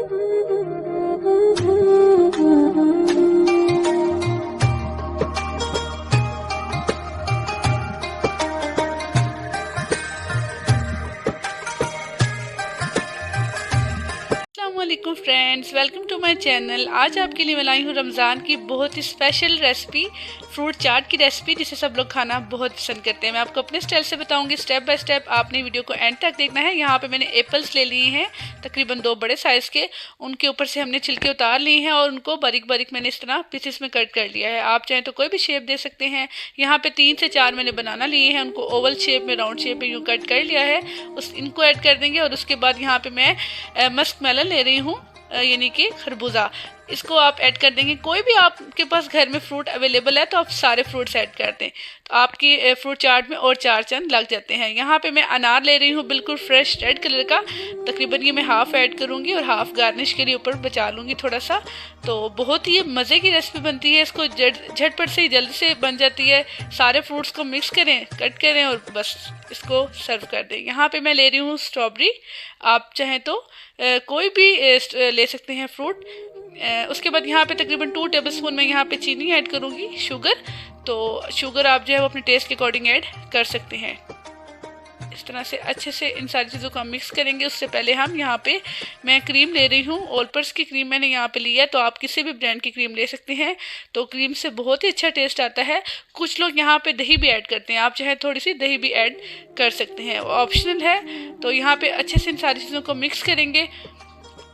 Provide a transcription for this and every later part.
अस्सलामुअलैकुम friends, welcome to my channel. आज आपके लिए मैं लाई हूँ रमज़ान की बहुत ही स्पेशल रेसिपी, फ्रूट चाट की रेसिपी, जिसे सब लोग खाना बहुत पसंद करते हैं। मैं आपको अपने स्टाइल से बताऊंगी, स्टेप बाय स्टेप। आपने वीडियो को एंड तक देखना है। यहाँ पे मैंने एप्पल्स ले लिए हैं, तकरीबन 2 बड़े साइज़ के। उनके ऊपर से हमने छिलके उतार लिए हैं और उनको बारीक बारीक मैंने इस तरह पीसेस में कट कर लिया है। आप चाहें तो कोई भी शेप दे सकते हैं। यहाँ पे 3 से 4 मैंने बनाना लिए हैं, उनको ओवल शेप में, राउंड शेप में यूँ कट कर लिया है। इनको ऐड कर देंगे और उसके बाद यहाँ पे मैं मस्क मेलन ले रही हूँ, यानी कि खरबूजा। इसको आप ऐड कर देंगे। कोई भी आपके पास घर में फ्रूट अवेलेबल है तो आप सारे फ्रूट्स ऐड कर दें, तो आपकी फ्रूट चाट में और 4 चंद लग जाते हैं। यहाँ पे मैं अनार ले रही हूँ, बिल्कुल फ्रेश रेड कलर का। तकरीबन ये मैं हाफ ऐड करूँगी और हाफ गार्निश के लिए ऊपर बचा लूँगी थोड़ा सा। तो बहुत ही मज़े की रेसिपी बनती है। इसको झटपट से जल्दी से बन जाती है। सारे फ्रूट्स को मिक्स करें, कट करें और बस इसको सर्व कर दें। यहाँ पे मैं ले रही हूँ स्ट्रॉबेरी। आप चाहें तो कोई भी ले सकते हैं फ्रूट। उसके बाद यहाँ पे तकरीबन 2 टेबलस्पून मैं यहाँ पे चीनी ऐड करूँगी, शुगर। तो शुगर आप जो है वो अपने टेस्ट के अकॉर्डिंग ऐड कर सकते हैं। इस तरह से अच्छे से इन सारी चीज़ों को हम मिक्स करेंगे। उससे पहले हम यहाँ पे मैं क्रीम ले रही हूँ, ऑलपर्स की क्रीम मैंने यहाँ पे ली है। तो आप किसी भी ब्रांड की क्रीम ले सकते हैं। तो क्रीम से बहुत ही अच्छा टेस्ट आता है। कुछ लोग यहाँ पे दही भी ऐड करते हैं, आप चाहे थोड़ी सी दही भी ऐड कर सकते हैं, ऑप्शनल है। तो यहाँ पे अच्छे से इन सारी चीज़ों को मिक्स करेंगे।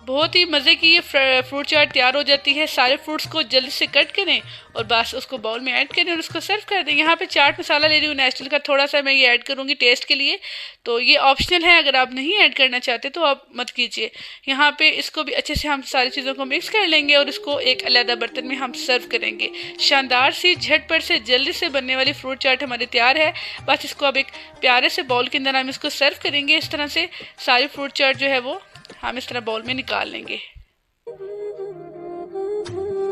बहुत ही मज़े की ये फ्रूट चाट तैयार हो जाती है। सारे फ्रूट्स को जल्दी से कट करें और बस उसको बाउल में ऐड करें और उसको सर्व कर दें। यहाँ पे चाट मसाला ले रही हूँ नेस्टल का, थोड़ा सा मैं ये ऐड करूँगी टेस्ट के लिए। तो ये ऑप्शनल है, अगर आप नहीं ऐड करना चाहते तो आप मत कीजिए। यहाँ पे इसको भी अच्छे से हम सारी चीज़ों को मिक्स कर लेंगे और इसको एक अलग बर्तन में हम सर्व करेंगे। शानदार सी, झटपट से, जल्दी से बनने वाली फ्रूट चाट हमारी तैयार है। बस इसको अब एक प्यारे से बाउल के अंदर हम इसको सर्व करेंगे। इस तरह से सारी फ्रूट चाट जो है वो हम इस तरह बाउल में निकाल लेंगे।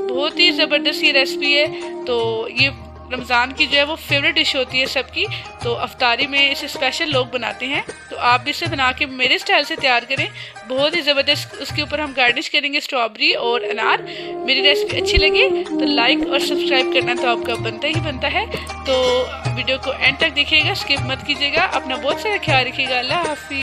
बहुत ही ज़बरदस्त ये रेसिपी है। तो ये रमज़ान की जो है वो फेवरेट डिश होती है सबकी। तो अफ्तारी में इसे स्पेशल लोग बनाते हैं। तो आप भी इसे बना के मेरे स्टाइल से तैयार करें, बहुत ही ज़बरदस्त। उसके ऊपर हम गार्निश करेंगे स्ट्रॉबेरी और अनार। मेरी रेसिपी अच्छी लगी तो लाइक और सब्सक्राइब करना तो आपका बनता ही बनता है। तो वीडियो को एंड तक देखिएगा, स्किप मत कीजिएगा। अपना बहुत सारा ख्याल रखिएगा। अल्लाह हाफिज़।